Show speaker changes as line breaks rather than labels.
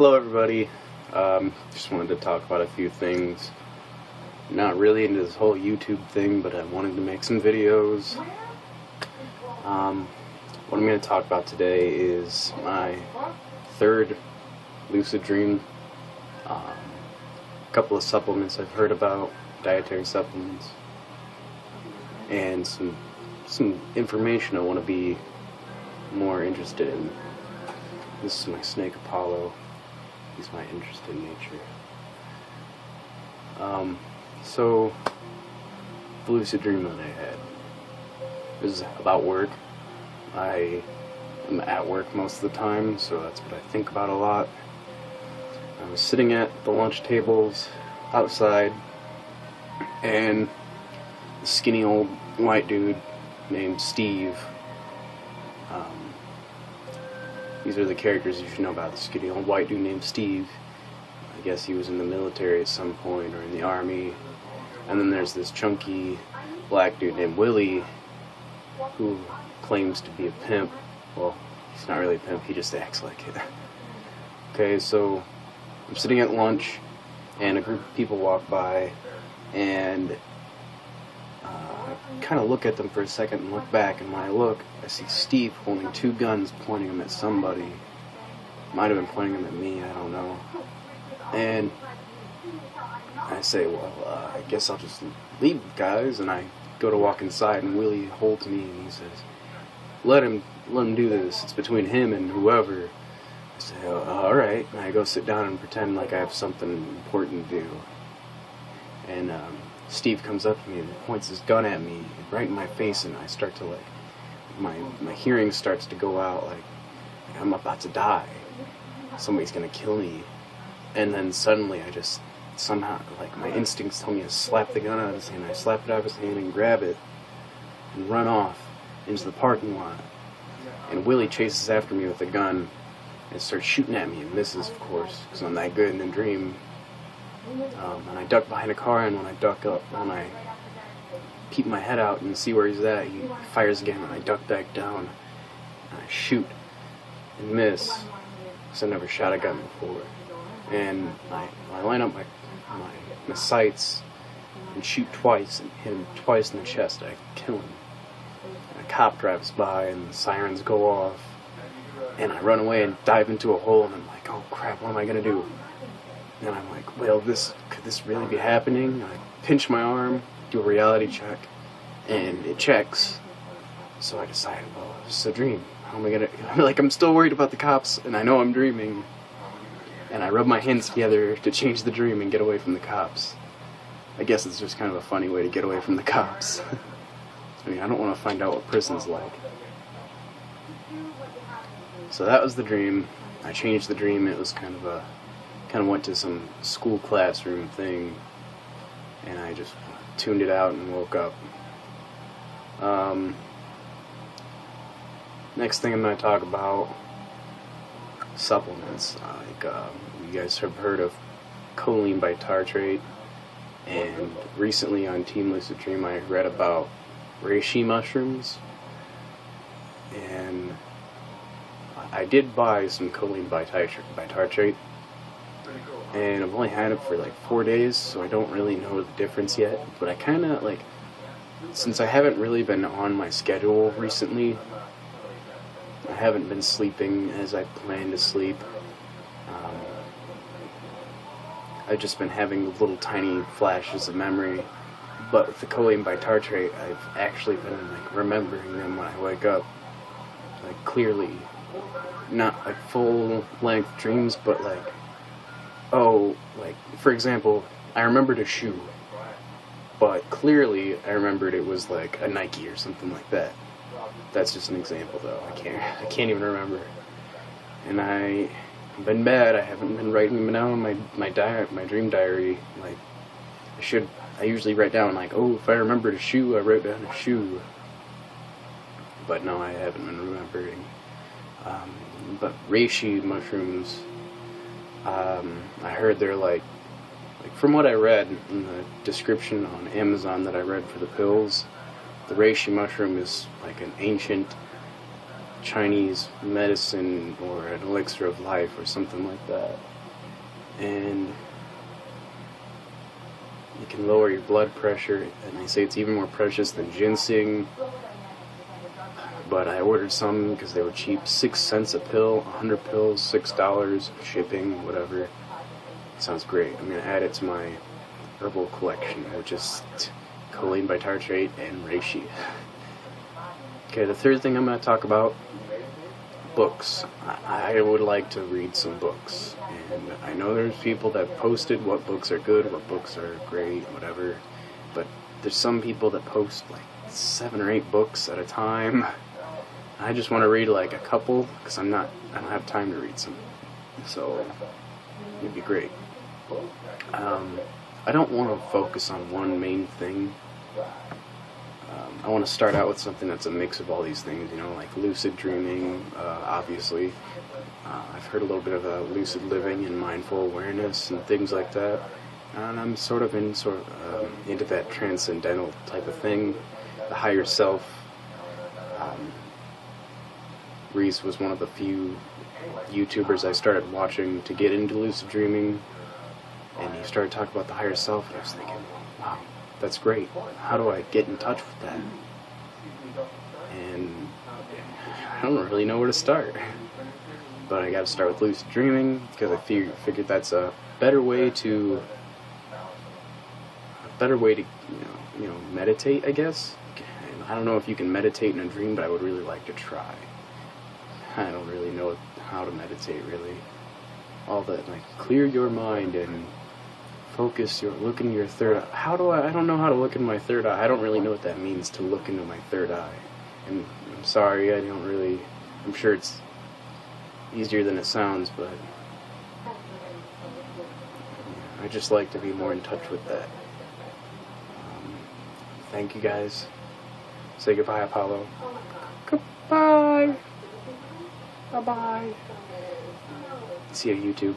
Hello everybody, just wanted to talk about a few things. Not really into this whole YouTube thing, but I wanted to make some videos. What I'm going to talk about today is my third lucid dream. A couple of supplements I've heard about, dietary supplements, and some information I want to be more interested in. This is my snake Apollo. He's my interest in nature. So, the lucid dream that I had is about work. I am at work most of the time, so that's what I think about a lot. I was sitting at the lunch tables outside, and a skinny old white dude named Steve. These are the characters you should know about. The skinny old white dude named Steve. I guess he was in the military at some point, or in the army. And then there's this chunky black dude named Willie, who claims to be a pimp. Well, he's not really a pimp, he just acts like it. Okay, so I'm sitting at lunch, and a group of people walk by, and I kind of look at them for a second and look back, and when I look, I see Steve holding two guns, pointing them at somebody. Might have been pointing them at me, I don't know. And I say, well, I guess I'll just leave, guys. And I go to walk inside, and Willie holds me, and he says, let him do this. It's between him and whoever. I say, oh, all right. And I go sit down and pretend like I have something important to do. And Steve comes up to me and points his gun at me right in my face, and I start to my hearing starts to go out, like I'm about to die. Somebody's gonna kill me. And then suddenly I just somehow, like, my instincts tell me to slap the gun out of his hand. I slap it out of his hand and grab it and run off into the parking lot. And Willie chases after me with the gun and starts shooting at me and misses, of course, because I'm that good in the dream. And I duck behind a car, and when I peep my head out and see where he's at, he fires again, and I duck back down, and I shoot and miss, because I've never shot a gun before. And I line up my sights and shoot twice and hit him twice in the chest. I kill him. And a cop drives by, and the sirens go off, and I run away and dive into a hole, and I'm like, oh crap, what am I going to do? And I'm like, well, could this really be happening? I pinch my arm, do a reality check, and it checks. So I decide, well, this is a dream. How am I gonna, I'm still worried about the cops, and I know I'm dreaming. And I rub my hands together to change the dream and get away from the cops. I guess it's just kind of a funny way to get away from the cops. I mean, I don't want to find out what prison's like. So that was the dream. I changed the dream. It was kind of went to some school classroom thing, and I just tuned it out and woke up. Next thing I'm going to talk about, supplements. You guys have heard of choline bitartrate, and recently on Team Lucid Dream I read about reishi mushrooms, and I did buy some choline bitartrate, and I've only had it for like 4 days, so I don't really know the difference yet, but I kind of, since I haven't really been on my schedule recently, I haven't been sleeping as I planned to sleep. I've just been having little tiny flashes of memory, but with the choline bitartrate, I've actually been remembering them when I wake up, clearly. Not full-length dreams, but for example, I remembered a shoe, but clearly I remembered it was a Nike or something like that. That's just an example, though. I can't even remember. And I've been bad. I haven't been writing them down in my dream diary. I usually write down if I remembered a shoe, I wrote down a shoe. But no, I haven't been remembering. But reishi mushrooms, I heard they're from what I read in the description on Amazon that I read for the pills, the reishi mushroom is an ancient Chinese medicine or an elixir of life or something like that. And it can lower your blood pressure, and they say it's even more precious than ginseng. But I ordered some because they were cheap, 6 cents a pill, 100 pills, $6, shipping, whatever. Sounds great. I'm going to add it to my herbal collection, which is choline bitartrate and reishi. Okay, the third thing I'm going to talk about, books. I would like to read some books, and I know there's people that posted what books are good, what books are great, whatever, but there's some people that post like 7 or 8 books at a time. I just want to read like a couple, because I don't have time to read some, so it'd be great. I don't want to focus on one main thing. I want to start out with something that's a mix of all these things, like lucid dreaming, obviously. I've heard a little bit of lucid living and mindful awareness and things like that. And I'm sort of into that transcendental type of thing, the higher self. Reese was one of the few YouTubers I started watching to get into lucid dreaming, and he started talking about the higher self, and I was thinking, wow, that's great. How do I get in touch with that? And I don't really know where to start. But I got to start with lucid dreaming because I figured that's a better way to meditate, I guess. I don't know if you can meditate in a dream, but I would really like to try. I don't really know how to meditate, really. All that, like, clear your mind and focus look into your third eye. I don't know how to look in my third eye. I don't really know what that means, to look into my third eye. And I'm sorry, I'm sure it's easier than it sounds, but I just like to be more in touch with that. Thank you guys. Say goodbye, Apollo. Goodbye. Bye-bye. See you, YouTube.